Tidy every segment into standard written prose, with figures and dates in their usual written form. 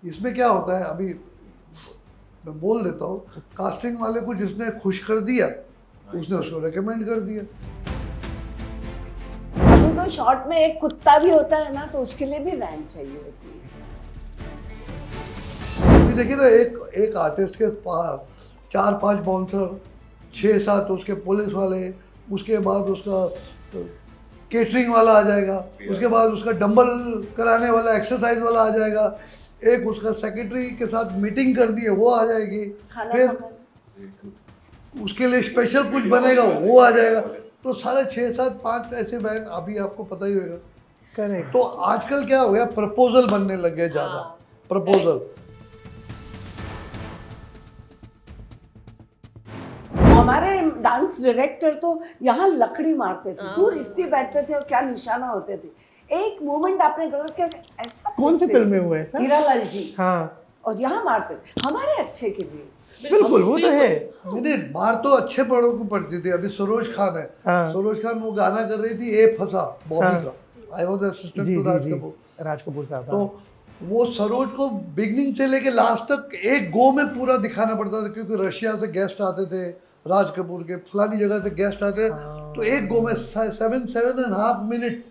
इसमें क्या होता है, अभी मैं बोल देता हूँ, कास्टिंग वाले को जिसने खुश कर दिया उसने उसको रेकमेंड कर दिया। अभी तो शॉर्ट में एक कुत्ता भी होता है ना, तो उसके लिए भी वैन चाहिए होती है। अभी देखिए ना, एक आर्टिस्ट के पास 4-5 बाउंसर, 6-7 उसके पुलिस वाले, उसके बाद उसका केटरिंग वाला आ जाएगा, उसके बाद उसका डंबल कराने वाला, एक्सरसाइज वाला आ जाएगा, एक उसका सेक्रेटरी के साथ मीटिंग कर दी है वो आ जाएगी, खाना फिर पकाना। उसके लिए स्पेशल कुछ बनेगा वो आ जाएगा। तो सारे 6-7-5 ऐसे बहन, अभी आपको पता ही होगा। करेक्ट। तो आजकल क्या हो गया, प्रपोजल बनने लग गए ज़्यादा। हाँ, प्रपोजल हमारे डांस डायरेक्टर तो यहाँ लकड़ी मारते थे, दूर इतने बैठते थे और क्या निशाना होते थे। एक मोमेंट आपने गलत किया, ऐसा कौन सी फिल्म में हुआ है सर? हीरालाल जी। हाँ और यहाँ मारते थे हमारे अच्छे के लिए। बिल्कुल, वो तो है। नहीं, मार तो अच्छे बड़ों को पड़ती थी। अभी सरोज खान है, हाँ। सरोज खान वो गाना कर रही थी ए फंसा बॉबी हाँ। का, आई वाज असिस्टेंट जी टू जी राज जी, कपूर। राज कपूर साहब। तो वो सरोज को बिगनिंग से लेके लास्ट तक एक गो में पूरा दिखाना पड़ता था, क्योंकि रशिया से गेस्ट आते थे, राज कपूर के फलानी जगह से गेस्ट आते थे, तो एक गो में 7.5 मिनट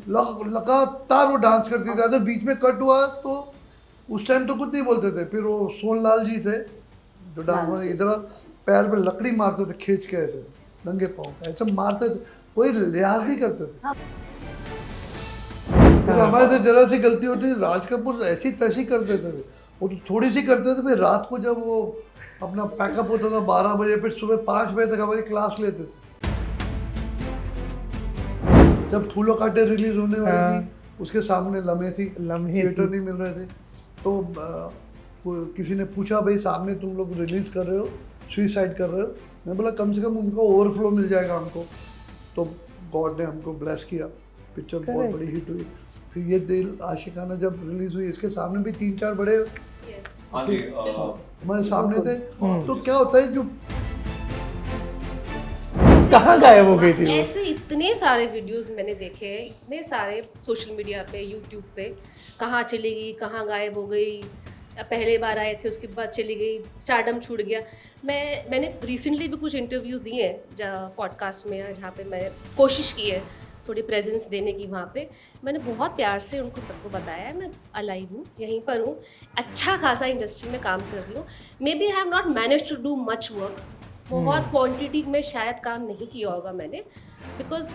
लगातार वो डांस करती थी। अगर बीच में कट हुआ तो उस टाइम तो कुछ नहीं बोलते थे। फिर वो सोनलाल जी थे जो डांस इधर पैर पे लकड़ी मारते थे, खींच के ऐसे नंगे पाँव ऐसे मारते थे, कोई लिहाज नहीं करते थे। फिर हमारे से जरा सी गलती होती थी, राज कपूर ऐसी तैसी कर देते थे, वो तो थोड़ी सी करते थे। फिर रात को जब वो अपना पैकअप होता था 12 बजे, फिर सुबह 5 बजे तक हमारी क्लास लेते थे। जब फूलों कांटे रिलीज होने वाली थी, उसके सामने लम्हे थी, लम्हे थिएटर थी। नहीं मिल रहे थे, तो किसी ने पूछा, भाई सामने तुम लोग रिलीज कर रहे हो, सुइसाइड कर रहे हो? मैं बोला कम से कम उनका ओवरफ्लो मिल जाएगा हमको। तो गॉड ने हमको ब्लेस किया, पिक्चर बहुत Correct. बड़ी हिट हुई। फिर ये दिल आशिकाना जब रिलीज हुई, इसके सामने भी 3-4 बड़े हाँ जी हमारे सामने थे। तो क्या होता है, जो कहाँ गायब हो गई थी वो? ऐसे इतने सारे वीडियोस मैंने देखे हैं, इतने सारे सोशल मीडिया पे, यूट्यूब पे, कहाँ चली गई, कहाँ गायब हो गई, पहले बार आए थे उसके बाद चली गई, स्टारडम छूट गया। मैंने रिसेंटली भी कुछ इंटरव्यूज़ दिए हैं पॉडकास्ट में, जहाँ पे मैं कोशिश की है थोड़ी प्रेजेंस देने की। वहाँ पे मैंने बहुत प्यार से उनको सबको बताया है मैं अलाइव हूँ, यहीं पर हूँ, अच्छा खासा इंडस्ट्री में काम कर रही हूँ। Maybe I have not manage to do much work, बहुत क्वांटिटी में शायद काम नहीं किया होगा मैंने, बिकॉज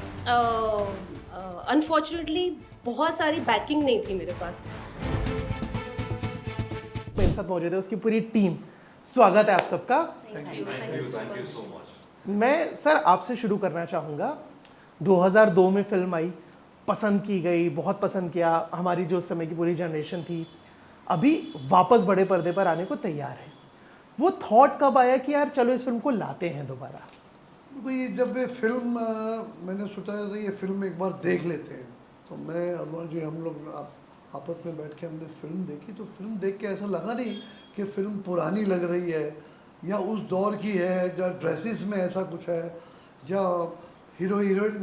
अनफॉर्चुनेटली बहुत सारी बैकिंग नहीं थी मेरे पास। मेरे साथ मौजूद है उसकी पूरी टीम। स्वागत है आप सबका। Thank you so much. मैं सर आपसे शुरू करना चाहूँगा। 2002 में फिल्म आई, पसंद की गई, बहुत पसंद किया, हमारी जो उस समय की पूरी जनरेशन थी, अभी वापस बड़े पर्दे पर आने को तैयार है। वो थॉट कब आया कि यार चलो इस फिल्म को लाते हैं दोबारा? भाई जब ये फिल्म मैंने सोचा था ये फिल्म एक बार देख लेते हैं, तो मैं अरुण जी हम लोग आपस में बैठ के हमने फिल्म देखी। तो फिल्म देख के ऐसा लगा नहीं कि फिल्म पुरानी लग रही है या उस दौर की है, या ड्रेसेस में ऐसा कुछ है, या हीरो हीरोइन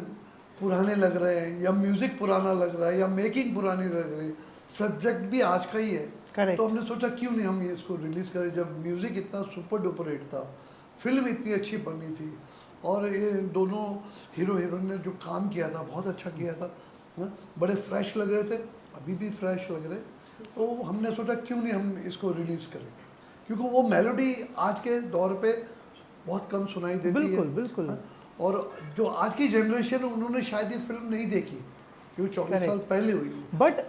पुराने लग रहे हैं, या म्यूज़िक पुराना लग रहा है, या मेकिंग पुरानी लग रही है। सब्जेक्ट भी आज का ही है। Correct. तो हमने सोचा क्यों नहीं हम ये इसको रिलीज़ करें, जब म्यूज़िक इतना सुपर डुपर हिट था, फिल्म इतनी अच्छी बनी थी, और ये दोनों हीरो हीरोइन ने जो काम किया था बहुत अच्छा किया था ना, बड़े फ्रेश लग रहे थे, अभी भी फ्रेश लग रहे। तो हमने सोचा क्यों नहीं हम इसको रिलीज़ करें, क्योंकि वो मेलोडी आज के दौर पे बहुत कम सुनाई देती बिल्कुल, है। बिल्कुल। हाँ, और जो आज की जनरेशन है उन्होंने शायद ये फिल्म नहीं देखी, क्योंकि 24 साल Correct. पहले हुई है। बट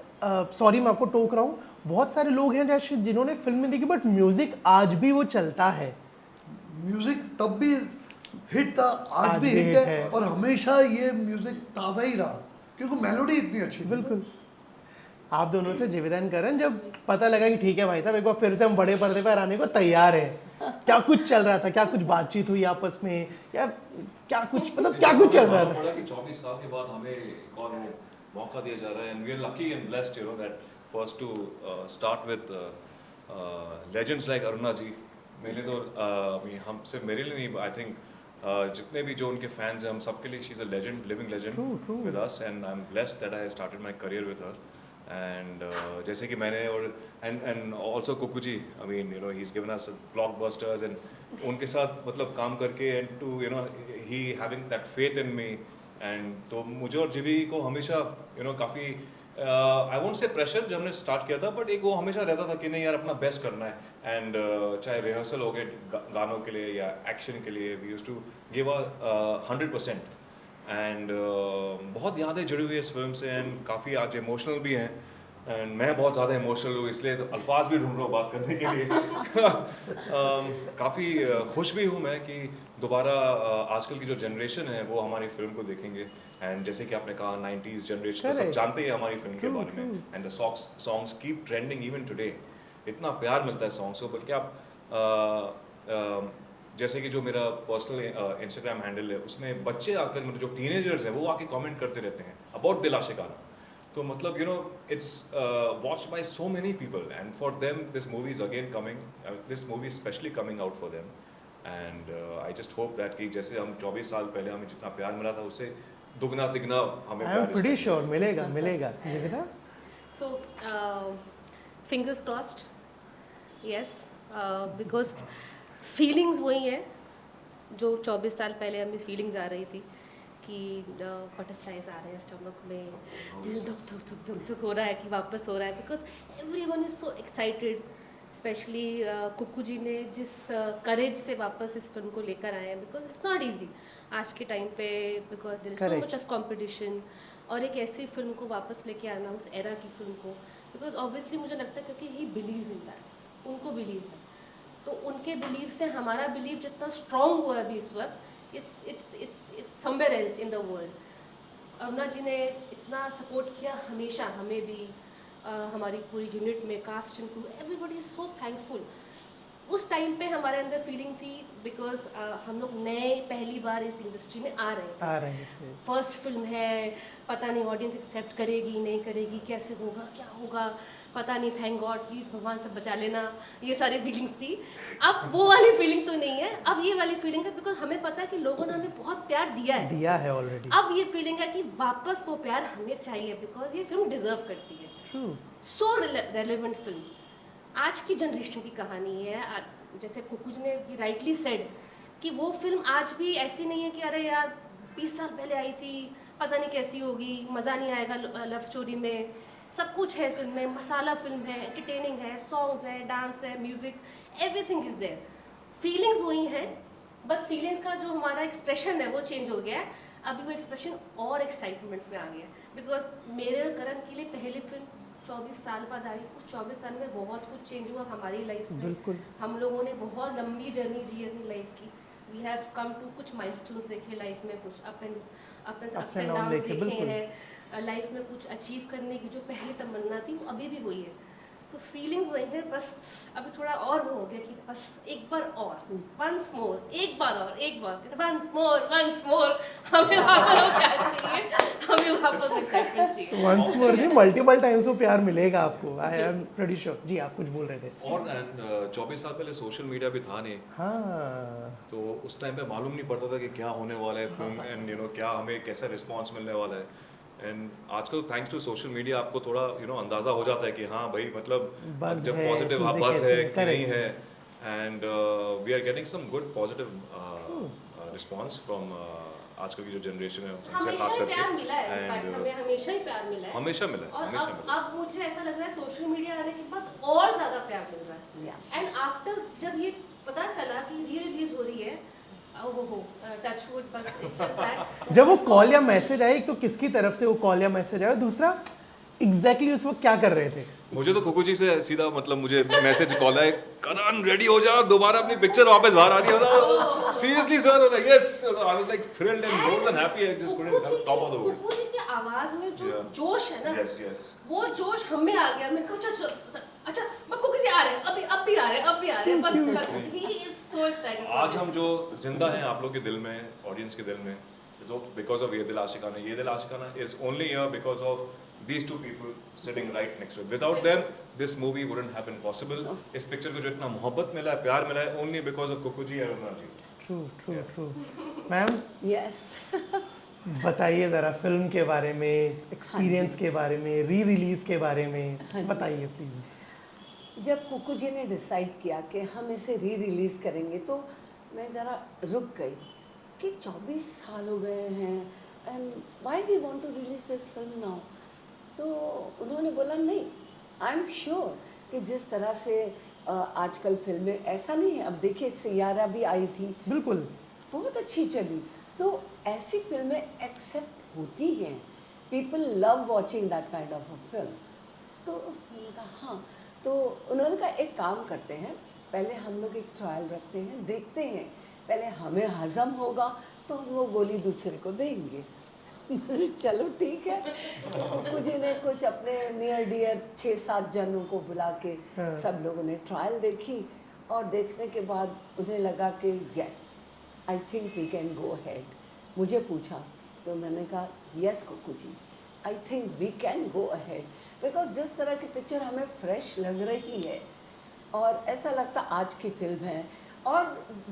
सॉरी मैं आपको टोक रहा हूँ, बहुत सारे लोग हैं जैसे जिन्होंने फिल्म में देखी बट म्यूजिक आज भी वो चलता है। म्यूजिक तब भी हिट था, आज भी हिट है, और हमेशा ये म्यूजिक ताज़ा ही रहा, क्योंकि मेलोडी इतनी अच्छी थी। बिल्कुल। आप दोनों से जीविदान करण, जब पता लगा कि ठीक है भाई साहब एक बार फिर से हम बड़े पर्दे पर आने को तैयार हैं, क्या कुछ चल रहा था, क्या कुछ बातचीत हुई आपस में, या क्या कुछ मतलब क्या कुछ चल रहा था? कि 24 साल के बाद हमें एक और मौका दिया जा रहा है, and we are lucky and blessed, you know, that first to start with legends like Aruna ji. मेरे तो हम सिर्फ मेरे लिए नहीं, आई थिंक जितने भी जो उनके फैंस हैं, हम सबके लिए she is a legend, living legend True. With us, and I am blessed that I started my career with her. And जैसे कि मैंने और and also Kookie ji, I mean you know he is given us blockbusters, and उनके साथ मतलब काम करके and to you know he having that faith in me, and तो मुझे और जीवी को हमेशा यू नो काफ़ी आई वोंट से प्रेशर जब हमने स्टार्ट किया था, बट एक वो हमेशा रहता था कि नहीं यार अपना बेस्ट करना है, एंड चाहे रिहर्सल हो गए गानों के लिए या एक्शन के लिए, we used to give 100%, and बहुत यादें जुड़ी हुई है इस फिल्म से, एंड काफ़ी आज इमोशनल भी हैं, एंड मैं बहुत ज़्यादा इमोशनल हूँ, इसलिए तो अल्फाज भी ढूंढ रहा हूँ बात करने के लिए। काफ़ी खुश भी हूँ मैं कि दोबारा आजकल की जो जनरेशन है वो हमारी फिल्म को देखेंगे, एंड जैसे कि आपने कहा 90s जनरेशन तो सब Correct. जानते ही हैं हमारी फिल्म के बारे में, and the songs keep trending even today, इतना प्यार मिलता है सॉन्ग्स को, बल्कि आप जैसे कि जो मेरा पर्सनल इंस्टाग्राम हैंडल है उसमें बच्चे आकर मतलब जो टीनेजर्स हैं वो आके कमेंट करते रहते हैं अबाउट दिल आशिकाना, तो मतलब you know it's watched bye so many people, and for them this movie is again coming, this movie specially coming out for them, and I just hope that कि जैसे हम 24 साल पहले हमें जितना प्यार मिला था उससे दुगना तिगना हमें आई एम प्यार प्रीटी श्योर मिलेगा मिलेगा Nikita. So, fingers crossed, yes, because feelings वही है जो 24 साल पहले हमें फीलिंग्स आ रही थी कि बटरफ्लाइज आ रहे हैं स्टमक में, दिल धुक धुक धुक धुक धुक हो रहा है कि वापस हो रहा है, because everyone is so excited, specially Kukku ji ने जिस करेज से वापस इस फिल्म को लेकर आए हैं, बिकॉज इट्स नॉट ईजी आज के टाइम पे, because there is so Correct. Much of competition, और एक ऐसी फिल्म को वापस लेके आना उस एरा की फिल्म को, बिकॉज ऑब्वियसली मुझे लगता है क्योंकि ही बिलीव्स इन दैट, उनको बिलीव है, तो उनके बिलीव से हमारा बिलीव जितना स्ट्रॉन्ग हुआ है अभी इस वक्त, it's somewhere else in the world. Aruna ji ने इतना सपोर्ट किया हमेशा, हमें भी हमारी पूरी यूनिट में, cast and crew, everybody is so thankful. उस टाइम पे हमारे अंदर फीलिंग थी बिकॉज हम लोग नए पहली बार इस इंडस्ट्री में आ रहे थे, फर्स्ट फिल्म है, पता नहीं ऑडियंस एक्सेप्ट करेगी नहीं करेगी, कैसे होगा क्या होगा पता नहीं, थैंक गॉड, प्लीज़ भगवान से बचा लेना, ये सारी फीलिंग्स थी। अब वो वाली फीलिंग तो नहीं है, अब ये वाली फीलिंग है बिकॉज हमें पता है कि लोगों ने हमें बहुत प्यार दिया है ऑलरेडी। अब ये फीलिंग है कि वापस वो प्यार हमें चाहिए, बिकॉज ये फिल्म डिजर्व करती है। सो रेलेवेंट फिल्म, आज की जनरेशन की कहानी है, जैसे कुकू जी ने राइटली सेड कि वो फिल्म आज भी ऐसी नहीं है कि अरे यार 20 साल पहले आई थी, पता नहीं कैसी होगी, मज़ा नहीं आएगा लव स्टोरी में, सब कुछ है इस फिल्म में, मसाला फिल्म है, एंटरटेनिंग है, सॉन्ग्स है, डांस है, music, everything is there, feelings वही हैं, बस फीलिंग्स का जो हमारा एक्सप्रेशन है वो चेंज हो गया है, अभी वो एक्सप्रेशन और एक्साइटमेंट में आ गया, बिकॉज मेरे और करण के लिए पहली फिल्म 24 साल बाद आई, उस 24 साल में बहुत कुछ चेंज हुआ हमारी लाइफ में, बिल्कुल। हम लोगों ने बहुत लंबी जर्नी जी अपनी लाइफ की, वी हैव कम टू कुछ माइलस्टोन्स देखे लाइफ में, कुछ अप्स एंड डाउन देखे हैं लाइफ में, कुछ अचीव करने की जो पहली तमन्ना थी वो अभी भी वही है, तो फीलिंग्स वही है, बस अभी थोड़ा और वो हो गया कि बस एक बार और, वंस मोर, एक बार और, एक बार वंस मोर, हमें वापस वो प्यार चाहिए, हमें वापस एक्साइटमेंट चाहिए। वंस मोर नहीं, मल्टीपल टाइम्स वो प्यार मिलेगा आपको, आई एम प्रीटी श्योर। जी आप कुछ बोल रहे थे। और एंड 24 साल पहले सोशल मीडिया भी था नहीं, हाँ तो उस टाइम पे मालूम नहीं पड़ता था कि क्या होने वाला है फिल्म, एंड यू नो क्या हमें कैसा रिस्पांस मिलने वाला है, एंड आजकल थैंक्स टू सोशल मीडिया आपको थोड़ा यू नो अंदाज़ा हो जाता है कि हाँ भाई मतलब Buzz अब जब है, पॉजिटिव चीज़ें बस कैसी है हैं, कि नहीं correct. है, and we are getting some good positive response from आजकल की जो जनरेशन है उनसे हमेशा खास ही करके, प्यार मिला है, in fact, एंड हमें हमेशा ही प्यार मिला है, हमेशा मिला है, और हमेशा मिला है। अब मुझे ऐसा लग रहा है सोशल मीडिया आने के बाद और ज़्यादा प्यार मिल रहा है, Yeah. एंड आफ्टर जब ये पता चला कि री रिलीज हो रही है, ओहो टच वुड, बस इट्स जस्ट दैट, जब वो कॉल या मैसेज आए, एक तो किसकी तरफ से वो कॉल या मैसेज आया, दूसरा एग्जैक्टली उस वक्त क्या कर रहे थे? मुझे तो कुकू जी से सीधा मतलब मुझे मैसेज कॉल आया, करण रेडी हो जा, दोबारा अपनी पिक्चर वापस बाहर आ रही है, seriously sir, yes, I was like thrilled and more than happy, I just couldn't top of the world. Kuku ji की आवाज में जो Yeah. जोश है ना, यस यस, वो जोश हमें आ गया, मैं कहा अच्छा मैं कुकू जी आ रहे हैं, अब भी आ रहे हैं, बस ही इज सो एक्साइटेड। आज हम जो जिंदा हैं आप लोग के दिल में, ऑडियंस के दिल में, इज बिकॉज ऑफ ये दिल आशिकाना। ये Dil Aashiqana is only here because of these two people sitting right next to it. Without them, this movie wouldn't have been possible. इस पिक्चर को जो इतना मोहब्बत मिला है, प्यार मिला है, only because of Kuku ji और Aruna ji. True true true. Ma'am Yes. बताइए ज़रा फिल्म के बारे में, एक्सपीरियंस के बारे में, री रिलीज के बारे में बताइए प्लीज़। जब कुकू जी ने डिसाइड किया कि हम इसे री रिलीज़ करेंगे तो मैं ज़रा रुक गई कि 24 साल हो गए हैं and why we want to release this film now. तो उन्होंने बोला नहीं, आई एम श्योर कि जिस तरह से आजकल फिल्में, ऐसा नहीं है, अब देखिए सियारा भी आई थी, बिल्कुल बहुत अच्छी चली, तो ऐसी फिल्में एक्सेप्ट होती हैं, people love watching that kind of a film. तो मैंने कहा हाँ, तो उन्होंने कहा एक काम करते हैं, पहले हम लोग एक ट्रायल रखते हैं, देखते हैं, पहले हमें हजम होगा तो हम वो गोली दूसरे को देंगे। चलो ठीक है। कुछ ने कुछ अपने नियर डियर 6-7 जनों को बुला के सब लोगों ने ट्रायल देखी और देखने के बाद उन्हें लगा कि yes I think we can go ahead. मुझे पूछा तो मैंने कहा yes Kookie ji, I think we can go ahead, because जिस तरह की पिक्चर हमें फ्रेश लग रही है और ऐसा लगता आज की फिल्म है, और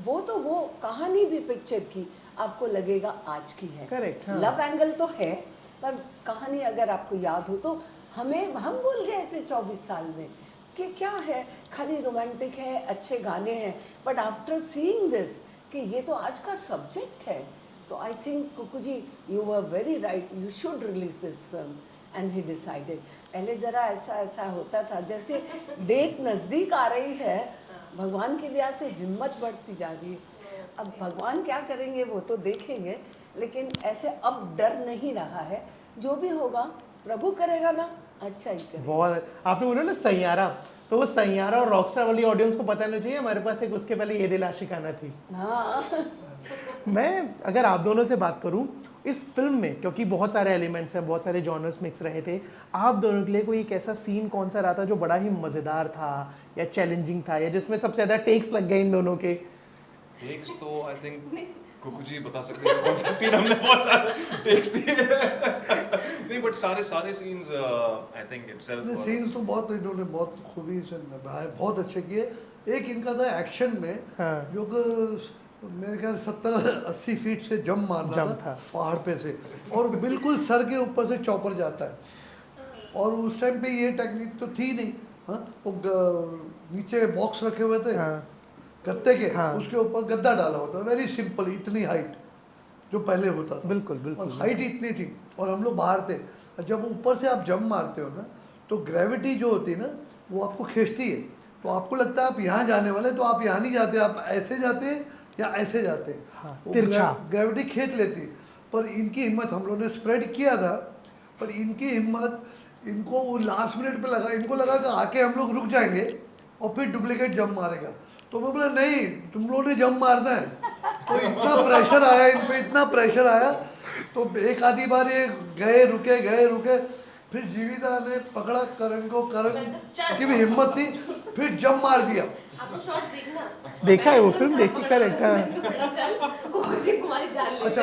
वो कहानी भी पिक्चर की आपको लगेगा आज की है। Correct, हाँ। लव एंगल तो है पर कहानी अगर आपको याद हो तो हम भूल गए थे 24 साल में कि क्या है, खाली रोमांटिक है, अच्छे गाने हैं, बट आफ्टर सीइंग दिस कि ये तो आज का सब्जेक्ट है, तो I think Kookie ji you were very right, you should release this film and he decided. पहले ज़रा ऐसा होता था जैसे डेट नज़दीक आ रही है, भगवान की दया से हिम्मत बढ़ती जा रही है, अब भगवान क्या करेंगे वो तो देखेंगे, लेकिन ऐसे अब डर नहीं रहा है, जो भी होगा प्रभु करेगा ना, अच्छा ही करेगा। बहुत आपने बोला ना सैयारा, तो वो सैयारा और रॉकस्टार वाली ऑडियंस को पता नहीं चाहिए, हमारे पास एक उसके पहले ये दिल आशिकाना थी। हाँ मैं अगर आप दोनों से बात करूं इस फिल्म में, क्योंकि बहुत सारे एलिमेंट्स हैं, बहुत सारे जॉनर्स मिक्स रहे थे, आप दोनों के लिए कोई एक ऐसा सीन कौन सा रहा था जो बड़ा ही मज़ेदार था या चैलेंजिंग था, या जिसमें सबसे ज़्यादा टेक्स लग गए इन दोनों के? टेक्स तो आई थिंक कुकू जी बता सकते हैं कौन सा सीन, हमने बहुत सारे टेक्स दिए नहीं, बट सारे scenes I think itself scenes तो बहुत इन्होंने बहुत खूबी से निभाए, बहुत अच्छे किए। एक इनका था एक्शन में, हाँ। जो कि मेरे ख्याल 70-80 फीट से जंप मारना जंप था था। पहाड़ पे से, और बिल्कुल सर के ऊपर से चॉपर जाता है, और उस टाइम पे ये टेक्निक तो थी नहीं। हाँ, वो नीचे बॉक्स रखे हुए थे हाँ। गत्ते के, हाँ। उसके ऊपर गद्दा डाला होता है, वेरी सिंपल, इतनी हाइट जो पहले होता था, बिल्कुल, बिल्कुल, और हाइट इतनी थी, और हम लोग बाहर थे। जब ऊपर से आप जंप मारते हो ना, तो ग्रेविटी जो होती है ना वो आपको खींचती है, तो आपको लगता है आप यहाँ जाने वाले, तो आप यहाँ नहीं जाते, आप ऐसे जाते हैं या ऐसे जाते हैं। हाँ, वो तिरछा। ग्रेविटी खींच लेती है। पर इनकी हिम्मत, हम लोगों ने स्प्रेड किया था, पर इनकी हिम्मत, इनको वो लास्ट मिनट पे लगा, इनको लगा कि आके हम लोग रुक जाएंगे और फिर डुप्लीकेट जंप मारेगा, तो मैं बोला नहीं, तुम लोगों ने जंप मारना है। तो इतना प्रेशर आया इन पे, इतना प्रेशर आया, तो एक आधी बार ये गए रुके, फिर जीविता ने पकड़ा करण को, करण की भी हिम्मत थी, फिर जंप मार दिया। आपको शॉट देखना, देखा है वो फिल्म, देखी, करेक्ट। अच्छा,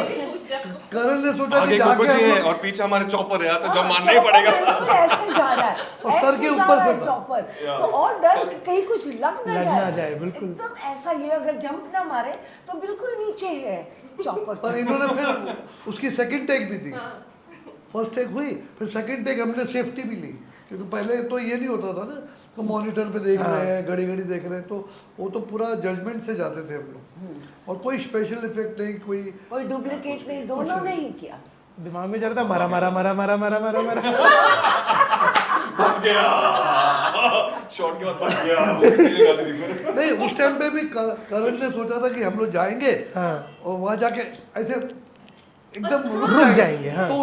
करण ने सोचा आगे कि कुकू जाके जी हम है लोग- और पीछे हमारे चॉपर है, तो जब मारना ही चॉपर पड़ेगा। बिल्कुल ऐसे जा रहा है और सर के ऐसे जा ऊपर रहा से है था। चॉपर, तो और डर कि कहीं कुछ लग ना ना जाए, बिल्कुल। एकदम ऐसा, ये अगर जंप ना मारे तो बिल्कुल नीचे है चॉपर। पर इन्होंने फिर उसकी सेकंड टेक भी दी, फर्स्ट टेक हुई, फिर सेकंड टेक हमने सेफ्टी भी ली, क्योंकि पहले तो ये नहीं होता था ना, तो मॉनिटर पे देख रहे हैं, घड़ी देख रहे हैं, तो वो तो पूरा जजमेंट से जाते थे हम लोग, और कोई स्पेशल इफेक्ट नहीं, कोई डुप्लीकेट नहीं, दोनों ने ही किया। दिमाग में चल रहा था मरा मरा मरा मरा मरा मरा मरा बच गया, शॉट के बाद बच गया, वो फीलिंग आती थी फिर। नहीं, उस टाइम पे भी करण ने सोचा था कि हम लोग जाएंगे हाँ। और वहाँ जाके ऐसे एकदम रुक जाएंगे, हाँ। तो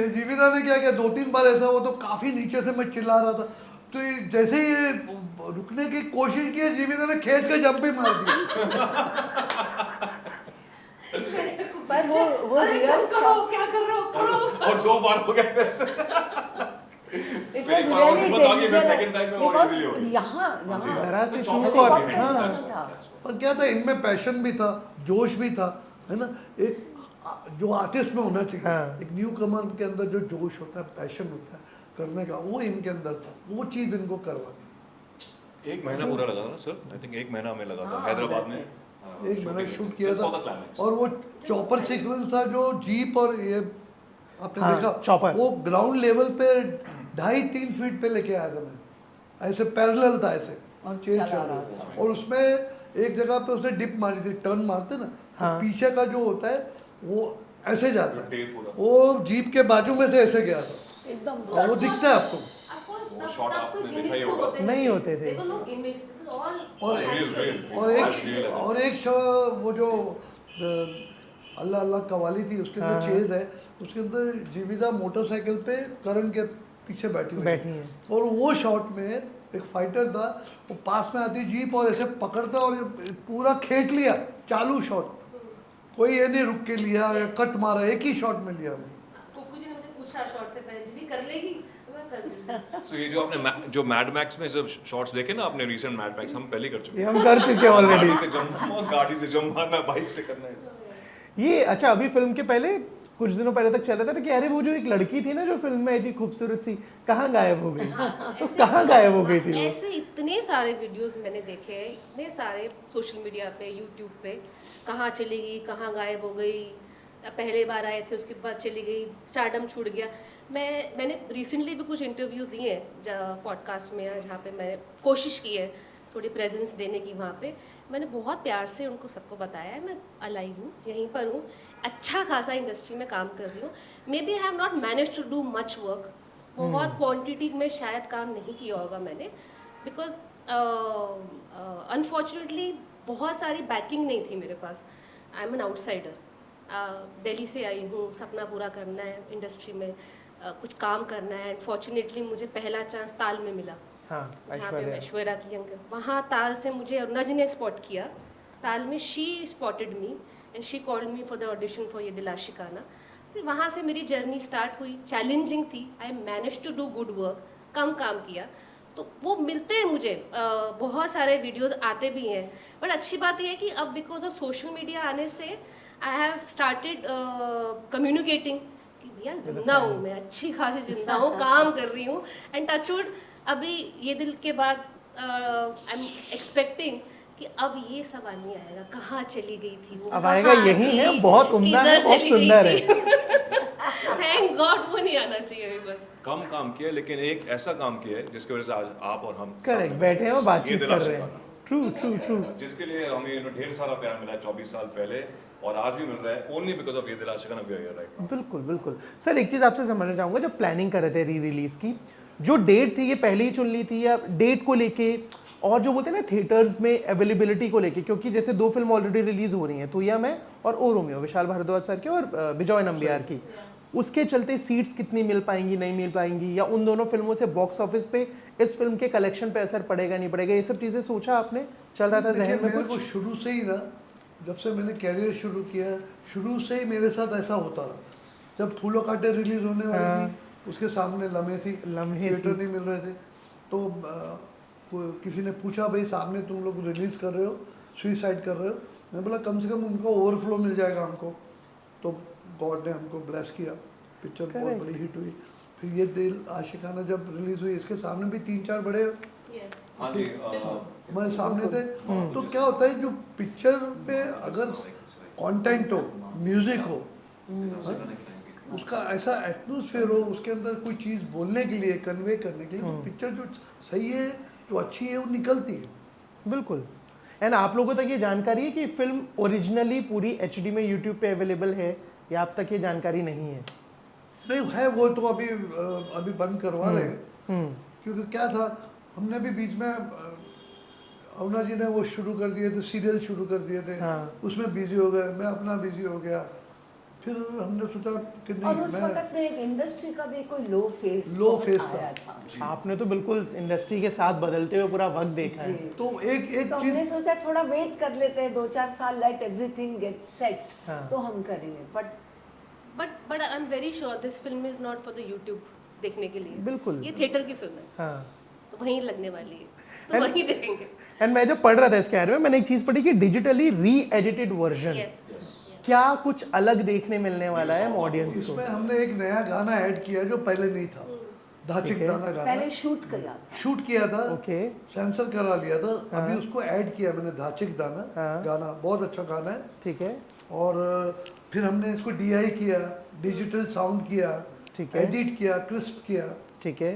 जीविता ने क्या किया, 2-3 बार ऐसा हुआ, तो काफी नीचे से मैं चिल्ला रहा था, तो जैसे ही ये रुकने की कोशिश की, जीविता ने खींच के जंप ही मार दिया। पर वो रियल क्या कर रहे हो, करो। और 2 बार हो गया फिर से। इट फिर वाज एक बार और रियली हिम्मत आ गई, फिर डेंजरस, second time में और easily हो बिकॉज़ गई। यहाँ जरा से चॉपर चूक और भी है, हाँ। नहीं था। पर क्या था, इनमें पैशन भी था, जोश भी था, है ना, एक जो आर्टिस्ट में होना चाहिए, हाँ। एक न्यू कमर के अंदर जो जोश होता है, पैशन होता है करने का, वो इनके अंदर था, वो चीज़ इनको करवा दी। 1 महीना पूरा लगा था ना सर, आई थिंक 1 महीना हमें लगा था हैदराबाद में। एक महीना शूट किया Just for the था, climax. और वो चॉपर सीक्वेंस था जो जीप और ये आपने हाँ, देखा chopper। वो ग्राउंड लेवल पे 2.5-3 फीट पे लेके आया था मैं, ऐसे पैरेलल था ऐसे और चेन चला चल रहा रही था। थी। और उसमें एक जगह पे उसने डिप मारी थी, टर्न मारते ना, तो हाँ। पीछे का जो होता है वो ऐसे जाता है, टेल पूरा। वो जीप के बाजू में से ऐसे गया था, एकदम और वो दिखता है आपको। वो shot आपने देखा ही होगा। नहीं होते थे। और Real, और एक शो वो जो अल्लाह अल्लाह कवाली थी, उसके अंदर हाँ। चेज है, उसके अंदर जीविदा मोटरसाइकिल पे करण के पीछे बैठी हुई बैठी है। हैं। और वो शॉट में एक फाइटर था, वो पास में आती जीप और ऐसे पकड़ता और ये पूरा खींच लिया, चालू शॉट, कोई ये नहीं रुक के लिया या कट मारा, एक ही शॉट में लिया वो। कुकू जी ने मुझे पूछा शॉर्ट से पहले जी कर लेगी, तो मैं कर लूंगी। So ये जो आपने जो मैड मैक्स में सब शॉट्स देखे ना आपने, रीसेंट मैड मैक्स, हम पहले ही कर चुके ये हैं। हम कर चुके हैं ऑलरेडी। गाड़ी से जंप मारना, बाइक से करना है। ये अच्छा, अभी फिल्म के पहले कुछ दिनों पहले तक चल रहा था ना कि अरे वो जो एक लड़की थी ना जो फिल्म में आई थी खूबसूरत सी, कहाँ गायब हो गई? तो कहाँ गायब हो गई थी वो? ऐसे इतने सारे वीडियोस मैंने देखे हैं, इतने सारे सोशल मीडिया पे, यूट्यूब पे, कहाँ चली गई, कहाँ गायब हो गई, पहले बार आए थे उसके बाद चली गई, स्टारडम छूट गया। मैंने रिसेंटली भी कुछ इंटरव्यूज़ दिए हैं पॉडकास्ट में, जहाँ पे मैंने कोशिश की है थोड़ी प्रेजेंस देने की। वहाँ पे मैंने बहुत प्यार से उनको सबको बताया है मैं अलाइव हूँ, यहीं पर हूँ, अच्छा खासा इंडस्ट्री में काम कर रही हूँ। Maybe I have not manage to do much work, बहुत क्वांटिटी में शायद काम नहीं किया होगा मैंने, बिकॉज अनफॉर्चुनेटली बहुत सारी बैकिंग नहीं थी मेरे पास। I am an outsider, Delhi से आई हूँ, सपना पूरा करना है इंडस्ट्री में, कुछ काम करना है। अनफॉर्चुनेटली मुझे पहला चांस ताल में मिला, हाँ, जहाँ पे ऐश्वर्या। ऐश्वर्या की अंकल, वहाँ ताल से मुझे अरुणा जी ने स्पॉट किया। ताल में she spotted me and she called me for the audition for ये दिल आशिकाना। फिर वहाँ से मेरी जर्नी स्टार्ट हुई, चैलेंजिंग थी। I manage to do good work, कम काम किया, तो वो मिलते हैं मुझे, बहुत सारे वीडियोस आते भी हैं। बट अच्छी बात यह है कि अब बिकॉज ऑफ सोशल मीडिया आने से आई हैव स्टार्टेड कम्युनिकेटिंग कि भैया जिंदा हूँ मैं, अच्छी खासी जिंदा हूँ, काम कर रही हूँ। एंड टचवुड अभी ये दिल के बाद आई एम एक्सपेक्टिंग कि अब ये सवाल नहीं आएगा कहाँ चली गई थी वो, अब आएगा कहाँ यही है, थी, बहुत उम्दा है, किधर बहुत चली गई सुंदर थी। है। थैंक गॉड वो नहीं आना चाहिए अभी बस। कम काम किया लेकिन एक ऐसा काम किया है जिसकी वजह से आज आप और हम करेक्ट, सामने बैठे हैं और ये बातचीत दिल कर रहे हैं। आशिकाना। True true true. जिसके लिए हमें ढेर सारा प्यार मिला है 24 साल पहले, और आज भी मिल रहा है, ओनली बिकॉज ऑफ ये Dil Aashiqana we are here right now. बिल्कुल बिल्कुल। सर एक चीज़ आपसे समझना चाहूँगा, जब प्लानिंग कर रहे थे री रिलीज की, जो डेट थी ये पहले ही चुन ली थी या डेट को लेके, और जो बोलते हैं ना थिएटर्स में अवेलेबिलिटी को लेके, क्योंकि जैसे 2 फिल्म ऑलरेडी रिलीज हो रही हैं, तो या मैं और ओ रोमियो, विशाल भारद्वाज सर के और बिजॉय नंबियार की, उसके चलते सीट्स कितनी मिल पाएंगी नहीं मिल पाएंगी, या उन दोनों फिल्मों से बॉक्स ऑफिस पे इस फिल्म के कलेक्शन पे असर पड़ेगा नहीं पड़ेगा, ये सब चीज़ें सोचा आपने? चल रहा था देखिए, जहन में मेरे कुछ? को शुरू से ही ना, जब से मैंने कैरियर शुरू किया, शुरू से ही मेरे साथ ऐसा होता रहा। जब फूलों कांटे रिलीज होने वाली हाँ। थी, उसके सामने लम्हे थी, लम्हे थिएटर थी। नहीं मिल रहे थे, तो किसी ने पूछा भाई सामने तुम लोग रिलीज कर रहे हो, सुइसाइड कर रहे हो, मैं बोला कम से कम उनका ओवरफ्लो मिल जाएगा हमको। तो गॉड ने हमको ब्लेस किया, पिक्चर बहुत Correct. बड़ी हिट हुई। फिर ये दिल आशिकाना जब रिलीज हुई, इसके सामने भी 3-4 बड़े यस, हाँ जी, हमारे सामने थे। तो क्या होता है, जो पिक्चर पे अगर कंटेंट हो, म्यूजिक हो, उसका ऐसा एटमोसफेयर हो, उसके अंदर कोई चीज़ बोलने के लिए, कन्वे करने के लिए, तो पिक्चर जो सही है, जो अच्छी है, वो निकलती है। बिल्कुल। एंड आप लोगों तक ये जानकारी है कि फिल्म ओरिजिनली पूरी एचडी में यूट्यूब पे अवेलेबल है, या आप तक ये जानकारी नहीं है? नहीं है, वो तो अभी बंद करवा रहे हैं, क्योंकि क्या था, हमने भी बीच में अरुणा जी ने वो शुरू कर दिए थे, सीरियल शुरू कर दिए थे, हाँ। उसमें बिजी हो गए, मैं अपना बिजी हो गया। फिर हमने सोचा कि और उस नहीं, वक्त में एक इंडस्ट्री का भी कोई लो फेस आया था। आपने तो बिल्कुल इंडस्ट्री के साथ बदलते हुए पूरा वक्त देखा है। जी। तो एक तो चीज़, हमने सोचा थोड़ा वेट कर लेते हैं, 2-4 साल, लेट एवरीथिंग गेट सेट, हाँ। तो हम करेंगे। But I am very sure this film is not for the YouTube देखने के लिए। बिल्कुल। ये थिएटर की फिल्म है, हाँ। तो वहीं लगने वाली है, तो वहीं देखेंगे। एंड मैं जब पढ़ रहा था इसके बारे में, मैंने एक चीज पढ़ी कि डिजिटली री एडिटेड वर्जन, यस, क्या कुछ अलग देखने मिलने वाला है ऑडियंस को? इसमें हमने एक नया गाना ऐड किया जो पहले नहीं था। धाचिक ठीक है। दाना गाना पहले शूट किया था। शूट किया था, ओके। सेंसर करा लिया था, अभी उसको ऐड किया मैंने धाचिक दाना हाँ। गाना, बहुत अच्छा गाना है। ठीक है। और फिर हमने इसको डीआई किया, डिजिटल साउंड किया, ठीक है। एडिट किया, क्रिस्प किया। ठीक है।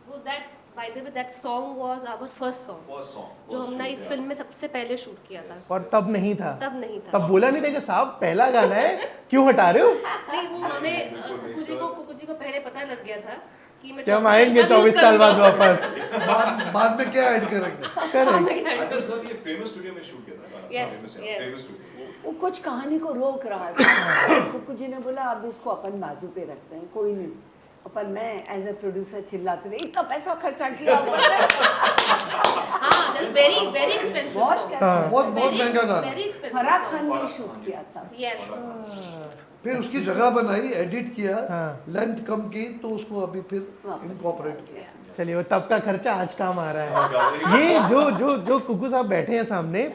वो that by the way that song was our first song first song जो हमने इस फिल्म में सबसे पहले शूट किया था। और तब नहीं था? तब नहीं था। तब बोला नहीं था कि साहब पहला गाना है, क्यों हटा रहे हो? नहीं, वो हमें कुकू जी को पहले पता लग गया था कि मैं कि हम 24 आएंगे साल बाद 24 use साल बाद करूंगा। वापस। बाद में क्या ऐड करेंगे? करेक्ट। अंदर सर ये फेमस स्टूडियो में शूट किया था Yes, famous yes. Famous studio वो कुछ कहानी को रोक रहा था। कुकू जी ने बोला अब इसको अपन बाजू पे रखते हैं, कोई नहीं। अपन मैं एज ए प्रोड्यूसर चिल्लाते रहे, इतना पैसा खर्चा किया अपन ने। हाँ, वेरी वेरी एक्सपेंसिव बहुत सॉन्ग। पैसा। बहुत महंगा गाना। Very expensive. फराह खान ने शूट किया था। यस। फिर उसकी जगह बनाई, एडिट किया, हाँ। लेंथ कम की, तो उसको अभी फिर वापस इनकॉर्पोरेट किया। चलिए, वो तब का खर्चा आज काम आ रहा है। ये जो कुकू साहब बैठे हैं सामने,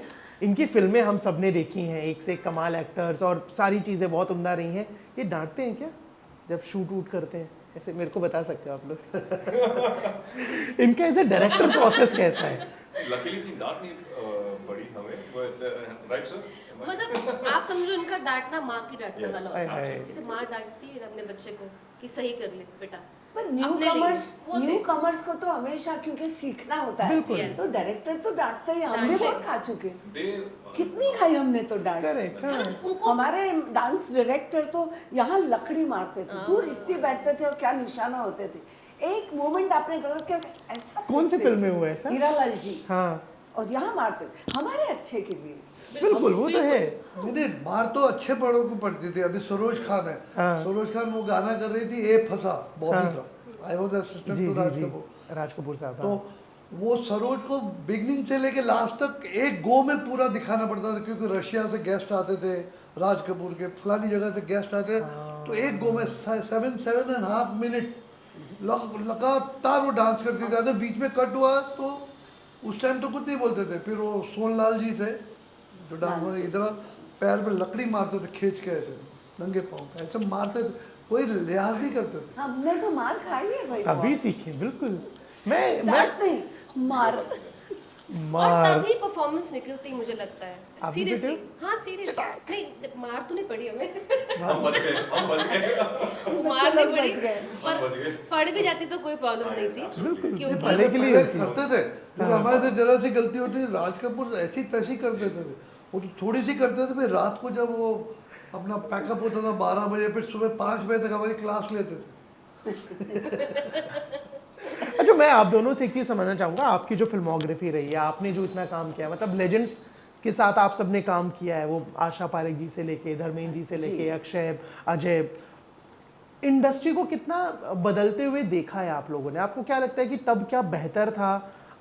इनकी फिल्में हम सबने देखी हैं, एक से एक कमाल एक्टर्स और सारी चीज़ें बहुत उम्दा रही हैं। ये डांटते हैं क्या जब शूट वूट करते हैं? ऐसे मेरे को बता सकते हो आप लोग? इनका ऐसे डायरेक्टर प्रोसेस कैसा है? लकीली इतनी डांट नहीं पड़ी हमें, बट राइट सर? मतलब आप समझो इनका डांटना माँ की डांटने Yes. वाला हाय होता है। हाय। जैसे माँ डांटती है अपने बच्चे को कि सही कर ले बेटा। पर न्यू अपने लिए, कमर्स वो न्यू देख। कमर्स को तो हमेशा क्योंकि सीखना होता है, बिल्कुल। Yes. तो डायरेक्टर तो डांटते ही, हमने डांटते। बहुत खा चुके। दे कितनी खाई हमने तो डांट। करेक्ट। हाँ। उनको हमारे डांस डायरेक्टर तो यहाँ लकड़ी मारते थे, दूर इतने बैठते थे और क्या निशाना होते थे। एक मोमेंट आपने गलत किया, ऐसा कौन सी कैसे? फिल्म में हुआ ऐसा? हीरालाल जी। हाँ, और यहाँ मारते थे हमारे अच्छे के लिए। बिल्कुल, वो तो है। नहीं, मार तो अच्छे बड़ों को पड़ती थी। अभी सरोज खान है, हाँ। सरोज खान वो गाना कर रही थी, ए फंसा बॉबी हाँ। का। आई वाज असिस्टेंट जी टू जी राज जी, कपूर। राज कपूर साहब। तो हाँ। वो सरोज को बिगनिंग से लेके लास्ट तक एक गो में पूरा दिखाना पड़ता था, क्योंकि रशिया से गेस्ट आते थे, राज कपूर के फलानी जगह से गेस्ट आते थे, तो एक गो में 7.5 मिनट लगातार वो डांस करती थी। अगर बीच में कट हुआ तो उस टाइम तो कुछ नहीं बोलते थे। फिर वो सोनलाल जी थे जो डांस इधर पैर पे लकड़ी मारते थे, खींच के ऐसे नंगे पाँव ऐसे मारते थे, कोई लिहाज नहीं करते थे। हमने तो मार खाई है भाई। तभी सीखे, बिल्कुल। मैं डांट नहीं, मार। और मार तभी परफॉर्मेंस निकलती मुझे लगता है। आप भी सीरियसली। देते हाँ सीरियसली। नहीं मार तो नहीं पड़ी हमें। हम बच गए मार नहीं लोग पड़ी बच गए। पर बच गए। पड़ भी जाती तो कोई प्रॉब्लम नहीं थी। बिल्कुल, ये क्योंकि भले के लिए पहले होती है। करते थे, लेकिन हमारे से जरा सी गलती होती थी, राज कपूर ऐसी तैसी कर देते थे। वो तो थोड़ी सी करते थे, फिर रात को जब वो अपना पैकअप होता था 12 बजे, फिर सुबह 5 बजे तक हमारी क्लास लेते थे। अच्छा, मैं आप दोनों से एक चीज़ समझना चाहूँगा। आपकी जो फिल्मोग्राफी रही है, आपने जो इतना काम किया, मतलब लेजेंड्स के साथ आप सबने काम किया है, वो आशा पारेख जी से लेके धर्मेंद्र जी से लेके अक्षय, अजय, इंडस्ट्री को कितना बदलते हुए देखा है आप लोगों ने? आपको क्या लगता है कि तब क्या बेहतर था,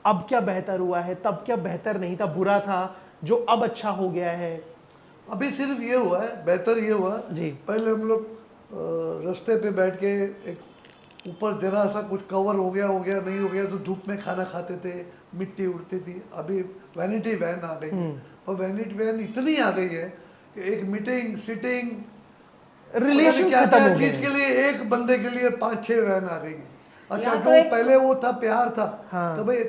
अब क्या बेहतर हुआ है, तब क्या बेहतर नहीं था, बुरा था, जो अब अच्छा हो गया है? अभी सिर्फ ये हुआ है, बेहतर ये हुआ जी। पहले हम लोग रास्ते पे बैठ के एक ऊपर जरा सा कुछ कवर हो गया नहीं हो गया तो धूप में खाना खाते थे, मिट्टी उड़ती थी। अभी वैनिटी वैन आ गई है, और वैनिटी वैन इतनी आ गई है कि एक मीटिंग सिटिंग रिलेशन क्या खत्म क्या हो गए चीज के हैं। लिए एक बंदे के लिए 5-6 वैन आ गई है। अच्छा, यहाँ जो तो एक- पहले वो था प्यार था, हाँ। तो भाई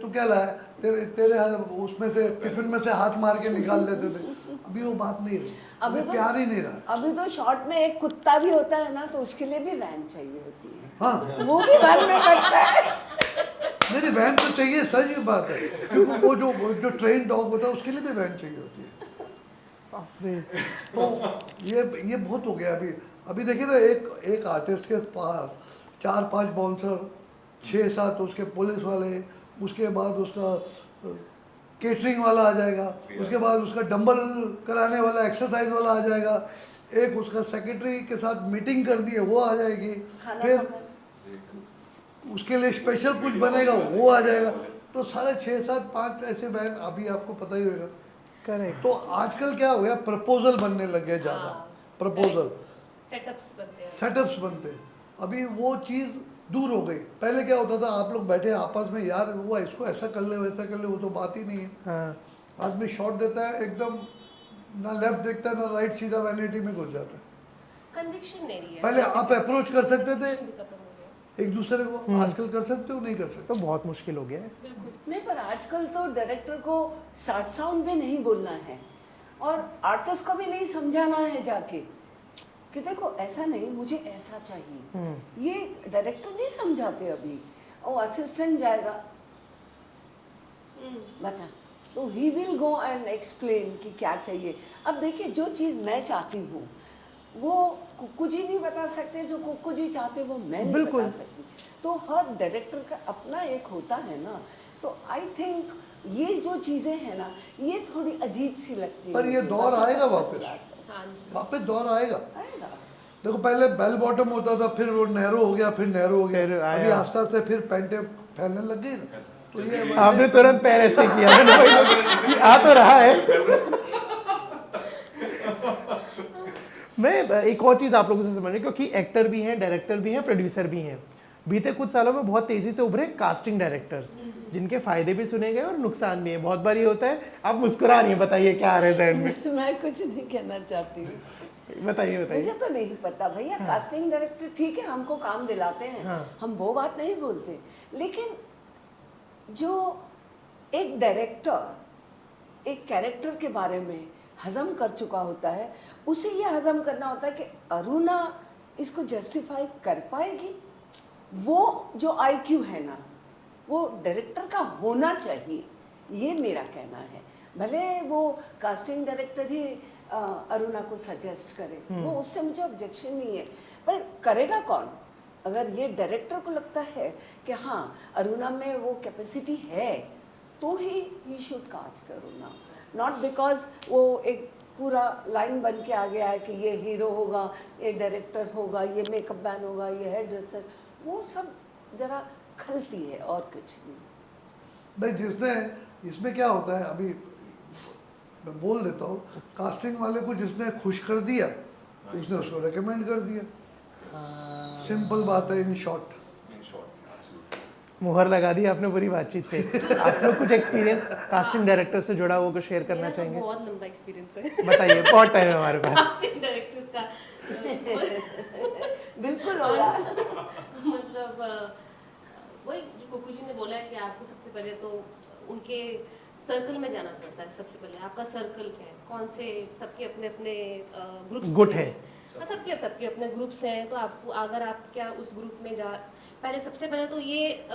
तू क्या लाया, तेरे उसमें से टिफिन में से हाथ मार के निकाल लेते थे। अभी वो बात नहीं रही, अभी अभी तो- प्यार ही नहीं रहा। अभी तो शॉर्ट में एक कुत्ता भी होता है ना, तो उसके लिए भी वैन चाहिए होती है। हाँ, वो भी वैन में करता है। नहीं वैन तो चाहिए, सच बात है, क्योंकि वो जो ट्रेन डॉग होता है उसके लिए भी वैन चाहिए होती है। बाप रे। तो ये बहुत हो गया। अभी देखिए ना, एक आर्टिस्ट के पास 4-5 बाउंसर, 6-7 उसके पुलिस वाले, उसके बाद उसका केटरिंग वाला आ जाएगा, उसके बाद उसका डंबल कराने वाला, एक्सरसाइज वाला आ जाएगा, एक उसका सेक्रेटरी के साथ मीटिंग कर दी है वो आ जाएगी, खाना फिर पकाना। उसके लिए स्पेशल कुछ बनेगा वो आ जाएगा। तो सारे 6-7-5 ऐसे वैन अभी आपको पता ही होगा। करेक्ट। तो आजकल क्या हो गया, प्रपोजल बनने लग गए ज़्यादा, प्रपोजल सेटअप्स बनते हैं। सेटअप्स बनते हैं। अभी वो चीज़ दूर हो गई। पहले क्या होता था, आप लोग बैठे आपस में, यार वो इसको ऐसा कर ले वैसा कर ले, वो तो बात ही नहीं है। हाँ, आदमी शॉट देता है एकदम, ना लेफ्ट देखता है ना राइट, सीधा वैनिटी में घुस जाता है। कन्विक्शन नहीं है। पहले आप अप्रोच कर सकते थे, खत्म हो गया। एक दूसरे को आजकल कर सकते हो नहीं कर सकते तो बहुत मुश्किल हो गया है। नहीं, पर आजकल तो डायरेक्टर को शॉर्ट साउंड में नहीं बोलना है और आर्टिस्ट को भी नहीं समझाना है जाके कि देखो ऐसा नहीं, मुझे ऐसा चाहिए। ये डायरेक्टर नहीं समझाते अभी, और असिस्टेंट जाएगा बता, तो he will go and explain कि क्या चाहिए। अब देखिए, जो चीज़ मैं चाहती हूँ वो कुक्कू जी नहीं बता सकते, जो कुक्कू जी चाहते वो मैं नहीं बिल्कुल। बता सकती। तो हर डायरेक्टर का अपना एक होता है ना, तो आई थिंक ये जो चीज़ें हैं ना, ये थोड़ी अजीब सी लगती है। पर ये दौर आएगा वापस। हाँ जी। वापस दौर आएगा। आएगा। देखो पहले बेल बॉटम होता था, फिर वो नैरो हो गया, फिर नैरो हो फिर गया, आया। अभी आस्ते आस्ते फिर पैंटें फैलने लग गई ना, तो ये आपने तुरंत पैर ऐसे किया मैंने भाई, आ तो रहा है। मैं एक और चीज़ आप लोगों से समझ रही, क्योंकि एक्टर भी हैं, डायरेक्टर भी हैं, प्रोड्यूसर भी हैं। बीते कुछ सालों में बहुत तेजी से उभरे कास्टिंग डायरेक्टर्स, जिनके फायदे भी सुने गए और नुकसान भी है। बहुत बार ये होता है, आप मुस्कुरा रही हैं, बताइए क्या आ रहा है जहन में? मैं कुछ नहीं कहना चाहती हूँ, बताइए मुझे बताइए। तो नहीं पता भैया। कास्टिंग डायरेक्टर ठीक है, हमको काम दिलाते हैं, हाँ। हम वो बात नहीं बोलते, लेकिन जो एक डायरेक्टर एक कैरेक्टर के बारे में हजम कर चुका होता है, उसे ये हजम करना होता है कि अरुणा इसको जस्टिफाई कर पाएगी। वो जो आईक्यू है ना, वो डायरेक्टर का होना चाहिए, ये मेरा कहना है। भले वो कास्टिंग डायरेक्टर ही अरुणा को सजेस्ट करे, वो उससे मुझे ऑब्जेक्शन नहीं है, पर करेगा कौन? अगर ये डायरेक्टर को लगता है कि हाँ अरुणा में वो कैपेसिटी है, तो he should cast Aruna, not because वो एक पूरा लाइन बन के आ गया है कि ये हीरो होगा, ये डायरेक्टर होगा, ये मेकअप मैन होगा, ये हेयर ड्रेसर। वो सब जरा खलती है और कुछ नहीं। भाई जिसने इसमें क्या होता है, अभी मैं बोल देता हूँ, कास्टिंग वाले को जिसने खुश कर दिया उसने उसको रेकमेंड कर दिया, सिंपल बात है इन शॉर्ट। मुहर लगा दी आपने पूरी बातचीत पे। आप लोग कुछ एक्सपीरियंस कास्टिंग डायरेक्टर से जुड़ा हुआ कुछ शेयर करना मेरा तो चाहेंगे? बहुत लंबा एक्सपीरियंस है बताइए, बहुत टाइम है हमारे पास। कास्टिंग डायरेक्टर्स का। बिल्कुल होगा। मतलब वही जो कुकू जी ने बोला है कि आपको सबसे पहले तो उनके सर्कल में जाना पड़ता है। सबसे पहले आपका सर्कल क्या है, कौन से, सबके अपने अपने ग्रुप्स गुट है। हाँ, सबके सबके अपने ग्रुप्स हैं, तो आपको अगर आप क्या उस ग्रुप में जा, पहले सबसे पहले तो ये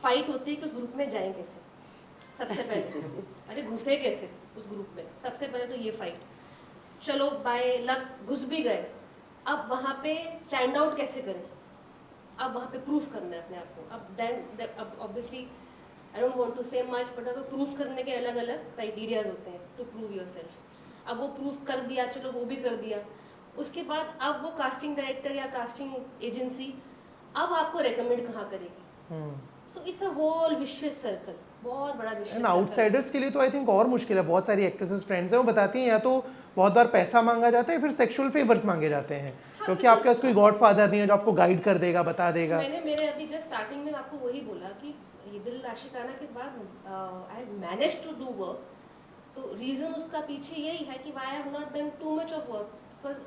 फाइट होती है कि उस ग्रुप में जाएं कैसे, सबसे पहले अरे घुसे कैसे उस ग्रुप में, सबसे पहले तो ये फाइट। चलो बाय लक घुस भी गए, अब वहाँ पे स्टैंड आउट कैसे करें, अब वहाँ पे प्रूफ करना है अपने आप को। अब देन अब obviously I don't want to say much, but अगर प्रूफ करने के अलग अलग क्राइटेरियाज होते हैं टू प्रूव योरसेल्फ। अब वो प्रूफ कर दिया, चलो वो भी कर दिया, उसके बाद अब वो कास्टिंग डायरेक्टर या कास्टिंग एजेंसी अब आपको रेकमेंड कहाँ करेगी। So it's a whole vicious circle, बहुत बड़ा विशियस एंड सर्कल। आउटसाइडर्स के लिए तो आई थिंक और मुश्किल है। बहुत सारी एक्ट्रेसेस फ्रेंड्स हैं, वो बताती हैं या तो बहुत बार पैसा मांगा जाता है, फिर सेक्सुअल फेवर्स मांगे जाते हैं, क्योंकि आपके पास कोई गॉडफादर नहीं है जो आपको गाइड कर देगा, बता देगा। मैंने मेरे अभी जस्ट स्टार्टिंग में आपको वही बोला कि ये दिल आशिकाना के बाद I have managed to do work, तो रीज़न उसका पीछे यही है कि why I have not done too much of work, because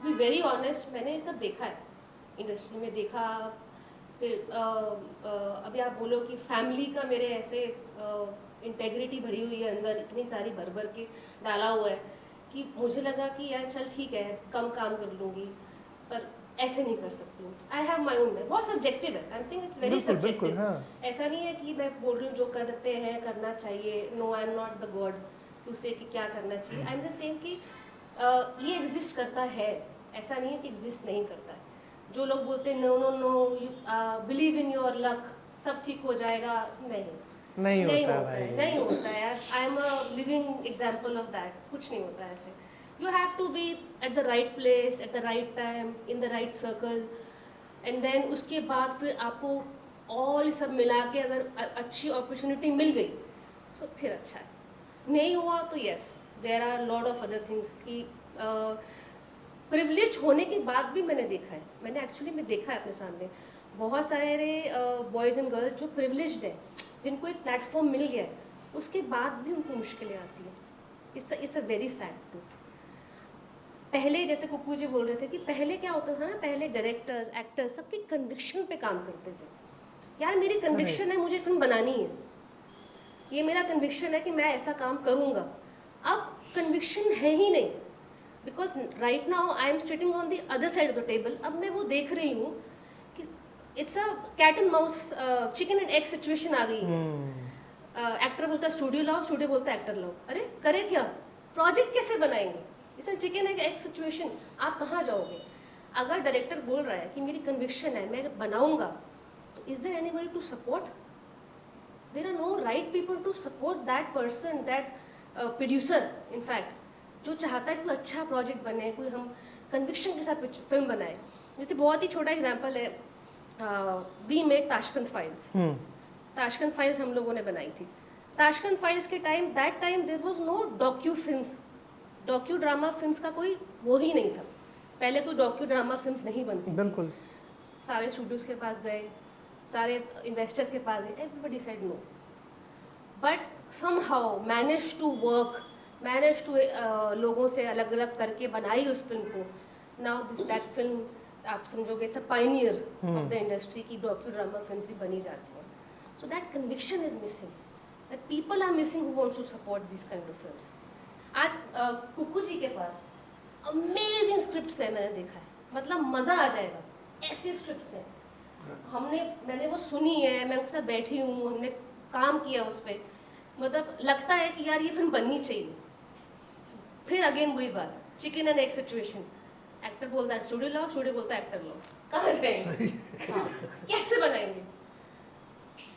be very honest, मैंने ये सब देखा है, इंडस्ट्री में देखा। फिर अभी आप बोलो कि फैमिली का मेरे ऐसे इंटेग्रिटी भरी हुई है अंदर, इतनी सारी भर भर के डाला हुआ है कि मुझे लगा कि यार चल ठीक है, कम काम कर लूँगी, पर ऐसे नहीं कर सकती हूँ। आई हैव माई ओन, बहुत सब्जेक्टिव है, I am saying it's very बिल्कुल, बिल्कुल, सब्जेक्टिव। हाँ। ऐसा नहीं है कि मैं बोल रही हूँ जो करते हैं करना चाहिए, no I am not the god to say कि क्या करना चाहिए। आई एम जस्ट सेइंग कि ये एग्जिस्ट करता है, ऐसा नहीं है कि एग्जिस्ट नहीं करता है। जो लोग बोलते हैं no no no, you believe in your luck, सब ठीक हो जाएगा, नहीं होता होता भाई। है, नहीं होता है यार। I am a living example of that, कुछ नहीं होता है ऐसे। You have to be at the right place at the right time in the right circle, and then उसके बाद फिर आपको ऑल सब मिला के अगर अच्छी अपॉर्चुनिटी मिल गई तो फिर अच्छा है। नहीं हुआ तो yes, there are lot of other things कि प्रिविलेज होने के बाद भी मैंने देखा है, मैंने एक्चुअली में देखा है अपने सामने बहुत सारे बॉयज़ एंड गर्ल्स जो प्रिविलेज्ड हैं, जिनको एक प्लेटफॉर्म मिल गया है, उसके बाद भी उनको मुश्किलें आती हैं। It's a very sad truth. पहले जैसे कुक्कू जी बोल रहे थे कि पहले क्या होता था ना, पहले डायरेक्टर्स एक्टर्स सबकी कन्विक्शन पे काम करते थे। यार मेरी कन्विक्शन है, मुझे फिल्म बनानी है, ये मेरा कन्विक्शन है कि मैं ऐसा काम करूँगा। अब कन्विक्शन है ही नहीं, because right now I am sitting on the other side of the table. अब मैं वो देख रही हूँ कि it's a cat and mouse, chicken and egg situation आ गई है। एक्टर बोलता है स्टूडियो लाओ, स्टूडियो बोलता है एक्टर लाओ। अरे करे क्या, प्रोजेक्ट कैसे बनाएंगे? It's a chicken and egg situation. आप कहाँ जाओगे? अगर डायरेक्टर बोल रहा है कि मेरी कन्विक्शन है, मैं बनाऊंगा, तो is there anybody to support? There are no right people to support that person, that producer in fact, जो चाहता है कि कोई अच्छा प्रोजेक्ट बने, कोई हम कन्विक्शन के साथ फिल्म बनाए। जैसे बहुत ही छोटा एग्जांपल है, we made Tashkent Files. Tashkent Files हम लोगों ने बनाई थी। ताशकंद फाइल्स के time, that time there was no docu films, docu drama films का कोई वो ही नहीं था। पहले कोई डॉक्यू ड्रामा फिल्म्स नहीं बनती थी। बिल्कुल। सारे स्टूडियोज के पास गए, सारे इन्वेस्टर्स के पास गए, everybody said no, but somehow manage to work, manage to लोगों से अलग अलग करके बनाई उस फिल्म को। नाउ दिस दैट फिल्म आप समझोगे it's a pioneer of the industry की डॉक्यू ड्रामा फिल्म्स भी बनी जाती हैं। So that conviction is missing, that people are missing who wants to support this kind of films. आज कुक्कू जी के पास अमेजिंग स्क्रिप्ट्स है, मैंने देखा है, मतलब मज़ा आ जाएगा, ऐसे स्क्रिप्ट्स हैं। मैंने वो सुनी है, मैं उनके साथ बैठी हूँ, हमने काम किया उस पर, मतलब लगता है कि यार ये फिल्म बननी चाहिए। फिर अगेन वही बात, chicken and egg situation. Actor बोलता है स्टूडियो लाओ, स्टूडियो बोलता है एक्टर लाओ, कहाँ जाएंगे? हाँ, कैसे बनाएंगे?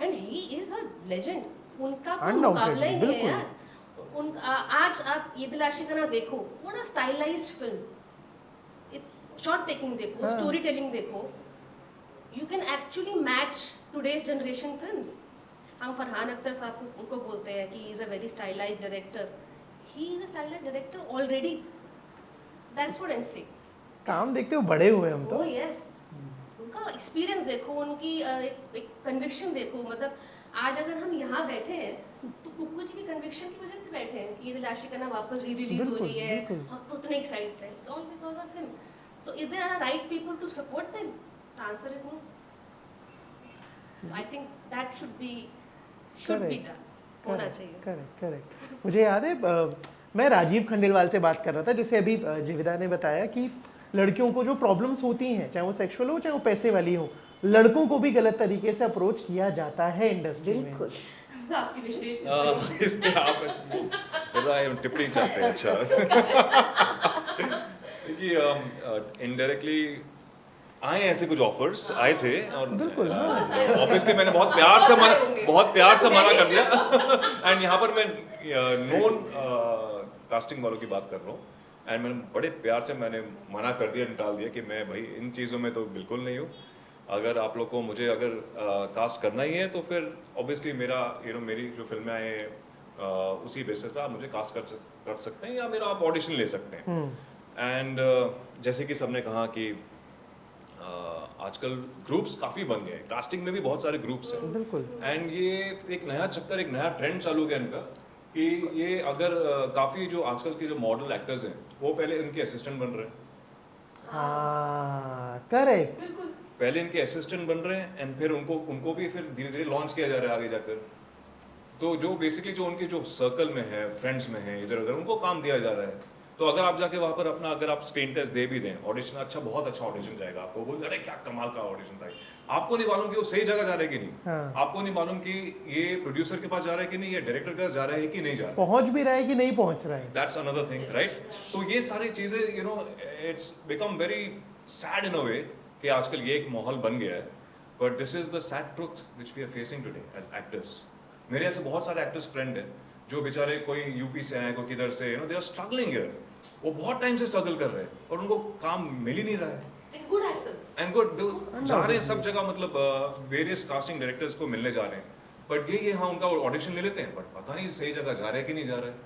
And he is a legend, उनका कोई मुकाबला ही नहीं है यार। आज आप ये दिल आशिकाना देखो, what a stylised film. Shot taking देखो, स्टोरी टेलिंग देखो, you can actually match today's generation films. हम फरहान अख्तर साहब को उनको बोलते हैं कि he is a very stylised director. He is a stylised director already, that's what I am saying. काम देखते हो बड़े हुए हम तो। ओह यस, उनका एक्सपीरियंस देखो, उनकी एक कन्विक्शन देखो। मतलब आज अगर हम यहाँ बैठे हैं तो कुक्कू जी की कन्विक्शन की वजह से बैठे हैं कि ये दिल आशिकाना वापस री रिलीज हो रही है, हम उतने एक्साइटेड हैं। It's all because of him. So is there are right people to support them? The answer is no. So I think that should be done, होना चाहिए। करेक्ट। मुझे याद है मैं राजीव खंडेलवाल से बात कर रहा था, जैसे अभी जीविदा ने बताया कि लड़कियों को जो प्रॉब्लम्स होती हैं, चाहे वो सेक्सुअल हो चाहे वो पैसे वाली हो, लड़कों को भी गलत तरीके से अप्रोच किया जाता है इंडस्ट्री में। बिल्कुल। आपकी विशेष इस पे आप टिप्पणी चाहते हैं? अच्छा, देखिए इनडायरेक्टली आए ऐसे कुछ ऑफर्स आए थे और बिल्कुल, ऑब्वियसली मैंने बहुत प्यार से मना कर दिया। एंड यहाँ पर मैं नॉन कास्टिंग वालों की बात कर रहा हूँ, एंड मैंने बड़े प्यार से मना कर दिया, निकाल दिया कि मैं भाई इन चीज़ों में तो बिल्कुल नहीं हूँ। अगर आप लोग को मुझे अगर कास्ट करना ही है तो फिर ऑब्वियसली मेरा मेरी जो फिल्में आए हैं उसी बेसिस पे आप मुझे कास्ट कर सकते हैं या मेरा आप ऑडिशन ले सकते हैं। एंड जैसे कि सबने कहा कि आजकल ग्रुप्स काफ़ी बन गए हैं, कास्टिंग में भी बहुत सारे ग्रुप्स हैं। बिल्कुल। एंड ये एक नया चक्कर, एक नया ट्रेंड चालू हो गया इनका कि ये अगर काफ़ी जो आजकल के जो मॉडल एक्टर्स हैं वो पहले इनके असिस्टेंट बन रहे हैं। हाँ, करेक्ट। पहले इनके असिस्टेंट बन रहे हैं एंड फिर उनको भी फिर धीरे धीरे लॉन्च किया जा रहा है आगे जाकर। तो जो बेसिकली जो उनके जो सर्कल में है, फ्रेंड्स में है, इधर उधर उनको काम दिया जा रहा है। तो अगर आप जाके वहाँ पर अपना अगर आप स्क्रीन टेस्ट दे भी दें, ऑडिशन अच्छा, बहुत अच्छा ऑडिशन जाएगा, आपको बोल अरे क्या कमाल का ऑडिशन था, आपको नहीं मालूम कि वो सही जगह जा रहा है कि नहीं। हाँ। आपको नहीं मालूम कि ये प्रोड्यूसर के पास जा रहा है कि नहीं, ये डायरेक्टर के पास जा रहा है कि नहीं जा रहा है, पहुंच भी रहा है कि नहीं पहुंच रहा है। That's another thing, right. तो ये सारी चीज़ें it's become very sad in a way कि आजकल ये एक माहौल बन गया है। But this is the sad truth which we are facing today as actors. मेरे ऐसे बहुत सारे एक्टर्स फ्रेंड हैं जो बेचारे कोई यूपी से हैं, कोई किधर से, दे आर स्ट्रगलिंग हियर। वो बहुत टाइम से स्ट्रगल कर रहे हैं और उनको काम मिल ही नहीं रहा है। एंड गुड जा रहे हैं सब जगह, मतलब वेरियस कास्टिंग डायरेक्टर्स को मिलने जा रहे हैं, बट ये हाँ उनका ऑडिशन ले लेते हैं, बट पता नहीं सही जगह जा रहे हैं कि नहीं जा रहे हैं।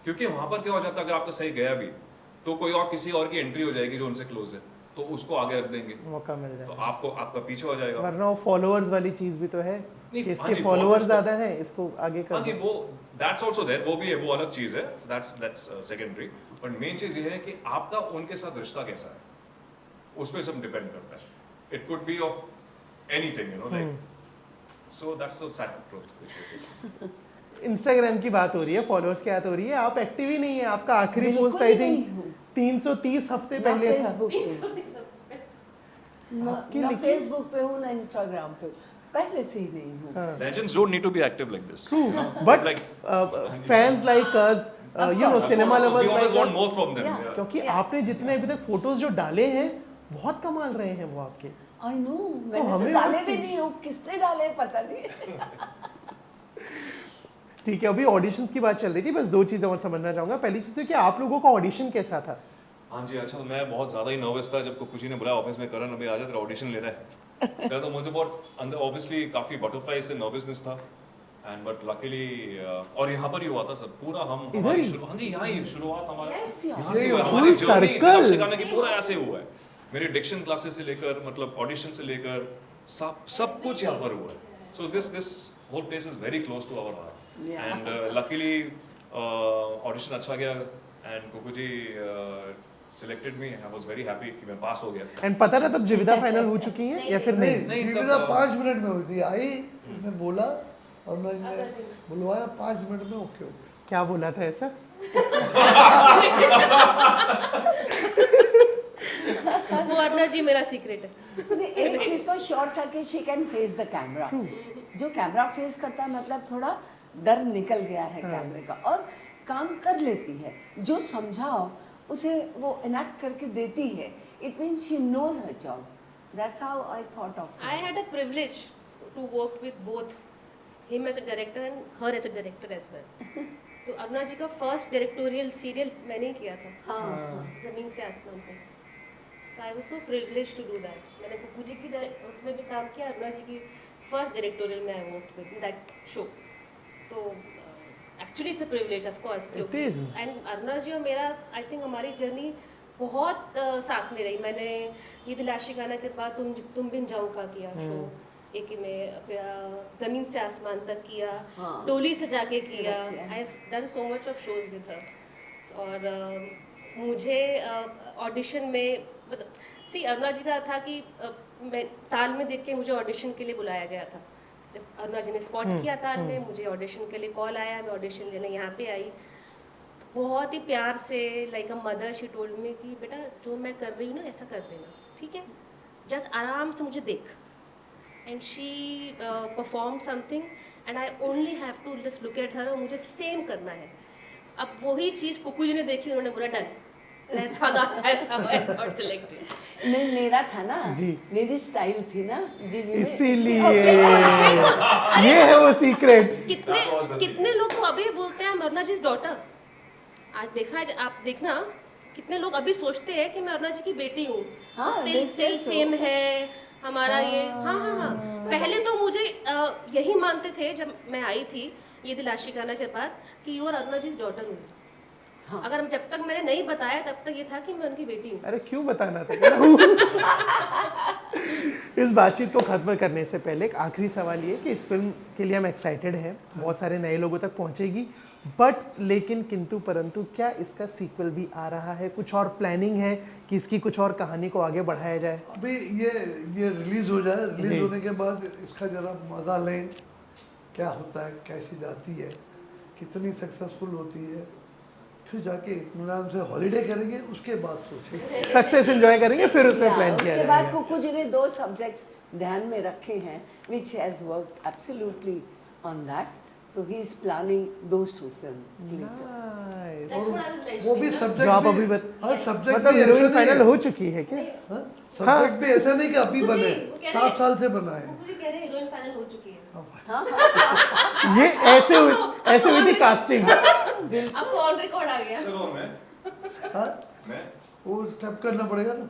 क्योंकि वहाँ पर क्या हो जाता है, अगर आपका सही गया भी तो कोई और किसी और की एंट्री हो जाएगी जो उनसे क्लोज है, तो उसको आगे रख देंगे, मौका मिल तो जाए, आपको आपका पीछे हो जाएगा। वरना वो फॉलोअर्स वाली चीज भी तो है नहीं, कि हाँ इसके जी, फॉलोअर्स followers ज्यादा हैं, इसको आगे हाँ कर जी, दो। वो दैट्स आल्सो देयर, वो भी है, वो अलग चीज है, दैट्स सेकेंडरी। बट मेन चीज ये है कि आपका उनके साथ रिश्ता कैसा है, उस पे सब डिपेंड करता है। It could be of anything, you know, like, so that's the sad truth which we face. Instagram की बात हो रही है, फॉलोअर्स की बात हो रही है, आप एक्टिव ही नहीं है। आपका आखिरी बिल्कुल पोस्ट आई ही थिंक नहीं हूँ। 330 हफ्ते ना पहले था। फेसबुक पे आपकी ना लिखी- फेसबुक पे हूँ ना इंस्टाग्राम पे, पहले से ही नहीं हूँ। हाँ। Legends don't need to be active like this. But like fans like us, you know, course. cinema we lovers always like want us, more from them. Yeah. Yeah. क्योंकि Yeah. आपने जितने अभी तक फोटोज जो डाले हैं बहुत कमाल रहे हैं वो आपके। आई नो, मैंने तो हमें डाले और भी चीज़- नहीं हो, किसने डाले पता नहीं। ठीक है, अभी ऑडिशंस की बात चल रही थी, बस दो चीजें और समझना चाहूंगा। पहली चीज है कि आप लोगों का ऑडिशन कैसा था? हाँ जी, अच्छा, तो मैं बहुत ज़्यादा ही नर्वस था जब कुकुजी ने बुलाया ऑफिस में, करण अभी आ जा, तेरा ऑडिशन लेना है। पहले तो मुझे बहुत अंदर ऑब्वियसली काफ़ी बटरफ्लाई से नर्वसनेस था, एंड बट लकीली और यहाँ पर ही हुआ था सब पूरा, हम इधर हमारी ही? शुरू, हाँ जी, यहाँ ही शुरुआत हमारा Yes, यार। यहाँ से ये हुआ है, full हमारी जर्नी circle। सिखाने की पूरा ऐसे हुआ है। मेरी डिक्शन क्लासेस से लेकर, मतलब ऑडिशन से लेकर सब कुछ यहाँ पर हुआ है। So this whole place is very close to our heart, Yeah. And luckily audition अच्छा गया, and Kukuji selected me. I was very happy कि मैं पास हो गया। एंड पता ना तब जीविता फाइनल हो चुकी हैं या फिर नहीं? नहीं, नहीं, जीविता तब- 5 मिनट में हुई थी, आई, उसने बोला और मैंने बुलवाया, 5 मिनट में ओके हो गया। क्या बोला था ऐसा? वो अर्णा जी मेरा सीक्रेट है। नहीं, एक चीज तो श्योर था कि she can face the camera. जो कैमरा फेस करता है मतलब थोड़ा डर निकल गया है कैमरे का, और काम कर लेती है। जो समझाओ उसे वो इनैक्ट करके देती है। It means she knows her job. That's how I thought of I had a privilege to work with both him as a director and her as a director as well. तो अरुणा जी का first directorial serial मैंने ही किया था, हाँ, ज़मीन से आसमान तक। So I was so privilege to do that. मैंने कुकू जी की उसमें भी काम किया, अरुणा जी की फर्स्ट डायरेक्टोरियल में I worked with that show. तो actually it's a privilege of course, क्योंकि is. एंड अरुणा जी और मेरा आई थिंक हमारी जर्नी बहुत साथ में रही। मैंने ये दिल आशिकाना के बाद तुम बिन जाऊँ का किया शो, एक ही में, फिर ज़मीन से आसमान तक किया, हाँ। डोली सजा के किया। Yeah. I have done so much of shows with her. और मुझे ऑडिशन में मतलब सी अरुणा जी का था कि मैं ताल में देख के मुझे ऑडिशन के लिए बुलाया गया था। जब अरुणा जी ने स्पॉट किया ताल में, मुझे ऑडिशन के लिए कॉल आया, मैं ऑडिशन देने यहाँ पे आई। तो बहुत ही प्यार से like a mother she told me कि बेटा जो मैं कर रही हूँ ना ऐसा कर देना, ठीक है, जस्ट आराम से मुझे देख। And she perform something and I only have to just look at her, और मुझे सेम करना है। अब वही चीज़ कुकू जी ने देखी, उन्होंने बोला done, that's how I got selected. नहीं, मेरा था ना, जी। मेरी स्टाइल थी ना जीवी में। इसीलिए बिल्कुल। ये है वो सीक्रेट। कितने लोग तो अभी बोलते हैं अरुणा जी डॉटर। आज देखा, आप देखना कितने लोग अभी सोचते हैं कि मैं अरुणा जी की बेटी हूँ। हाँ, तिल they say तिल so. सेम है हमारा ये। हाँ हाँ हाँ, पहले तो मुझे यही मानते थे जब मैं आई थी ये दिल आशिकाना के बाद कि you are Aruna ji daughter हूँ। हाँ। अगर जब तक मैंने नहीं बताया तब तक ये था कि मैं उनकी बेटी हूँ। अरे क्यों बताना था? इस बातचीत को खत्म करने से पहले एक आखिरी सवाल ये कि इस फिल्म के लिए हम एक्साइटेड हैं, बहुत सारे नए लोगों तक पहुंचेगी, बट लेकिन किंतु परंतु क्या इसका सीक्वल भी आ रहा है? कुछ और प्लानिंग है कि इसकी कुछ और कहानी को आगे बढ़ाया जाए? अभी ये रिलीज हो जाए, जी। रिलीज होने के बाद इसका जरा मजा लें, क्या होता है, कैसी जाती है, कितनी सक्सेसफुल होती है, फिर जाके इत्मीनान से हॉलीडे करेंगे, उसके बाद सोचेंगे। सक्सेस एंजॉय करेंगे फिर उसमें प्लान किया उसके बाद जाएगा। कुकू जी ने 2 सब्जेक्ट्स ध्यान में रखे हैं, which has worked absolutely on that. So he is planning those 2 films later. Nice. That's what I was mentioning वो भी ना। सब्जेक्ट जो आप अभी हर सब्जेक्ट मतलब भी ऐसा हीरोइन नहीं फाइनल है, हो चुकी है क्या? सब्जेक्ट भी ऐसा नहीं कि अभी कुकू जी, बने, वो कह रहे 7 हैं- साल से बना है। कुकू जी कह रहे हैं हीरोइन फाइनल हो चुकी है। हाँ, ये ऐसे हुई थी कास्टिंग। आपको ऑन रिकॉर्ड आ गया। चलो हाँ, मैं वो स्टेप करना पड़ेगा ना।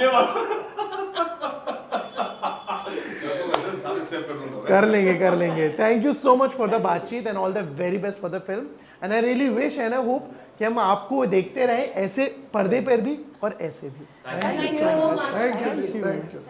ये सारे स्टेप कर लूंगा मैं। कर लेंगे। Thank you so much for the बातचीत and all the very best for the film, and I really wish and I hope कि हम आपको देखते रहे ऐसे पर्दे पर भी और ऐसे भी। Thank you so much thank you.